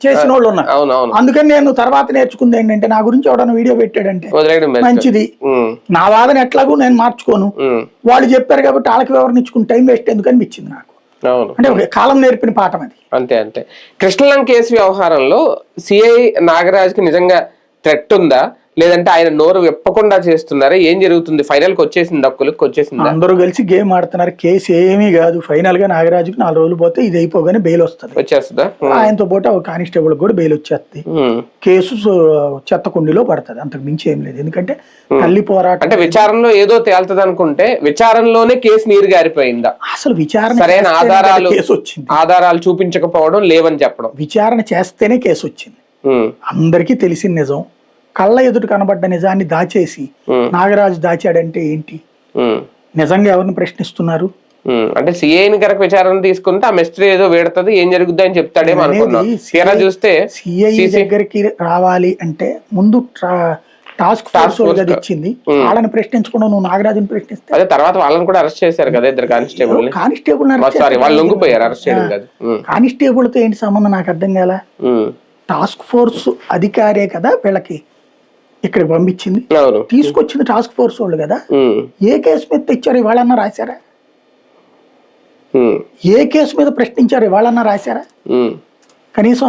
చేసిన వాళ్ళు ఉన్నారు. అందుకని నేను తర్వాత నేర్చుకుంది ఏంటంటే, నా గురించి ఎవడన్నా వీడియో పెట్టాడంటే మంచిది, నా వాదన ఎట్లాగూ నేను మార్చుకోను, వాళ్ళు చెప్పారు కాబట్టి వాళ్ళకి వివరణ ఇచ్చుకుని టైం వేస్ట్ ఎందుకని ఇచ్చింది నాకు. అంటే కాలం నేర్పిన పాఠం అది. అంతే. కృష్ణలం కేసు వ్యవహారంలో సిఐ నాగరాజ్కి నిజంగా థ్రెట్ ఉందా, లేదంటే ఆయన నోరు విప్పకుండా చేస్తున్నారా, ఏం జరుగుతుంది? ఫైనల్ కి వచ్చేసింది, దక్కులకి వచ్చేసింది, అందరూ కలిసి గేమ్ ఆడుతున్నారు. కేసు ఏమీ కాదు, ఫైనల్ గా నాగరాజుకి 4 రోజులు పోతే ఇది అయిపోగానే బెయిల్ వచ్చేస్తుందా, ఆయనతో పాటు ఒక కానిస్టేబుల్ కూడా బెయిల్ వచ్చేస్తుంది. కేసు చెత్తకుండిలో పడుతుంది, అంతకు మించి ఏం లేదు. ఎందుకంటే తల్లి పోరాటం అంటే విచారణలో ఏదో తేలుతుంది అనుకుంటే విచారణలోనే కేసు నీరు గారిపోయిందా? అసలు విచారణ సరైన కేసు వచ్చింది, ఆధారాలు చూపించకపోవడం, లేవని చెప్పడం. విచారణ చేస్తేనే కేసు వచ్చింది. అందరికీ తెలిసిన నిజం, కళ్ళ ఎదుటి కనబడ్డ నిజాన్ని దాచేసి నాగరాజు దాచాడంటే ఏంటి? నిజంగా ఎవరిని ప్రశ్నిస్తున్నారు? అంటే సిఐని కనుక విచారణ తీసుకుంటే ఆ మిస్టరీ ఏదో వేడుతుంది, ఏం జరుగుద్ది చెప్తాడేమో అనుకున్నాం. చూస్తే సిఐ దగ్గరికి రావాలి అంటే ముందు టాస్క్ ఫోర్స్ ఇచ్చింది, వాళ్ళని ప్రశ్నించకుండా నువ్వు నాగరాజుని ప్రశ్నిస్తే. అదే తర్వాత వాళ్ళని కూడా అరెస్ట్ చేశారు కదా, ఇద్దరు కానిస్టేబుల్. కానిస్టేబుల్ తో ఏంటి సంబంధం నాకు అర్థం కాల. టాస్క్ ఫోర్స్ అధికారే కదా వీళ్ళకి ఇక్కడ పంపించింది, తీసుకొచ్చింది టాస్క్ ఫోర్స్ వాళ్ళు కదా. ఏ కేసు మీద తెచ్చారు ఇవాళన్నా రాశారా? ఏ కేసు మీద ప్రశ్నించారు ఇవాళన్నా రాశారా? కనీసం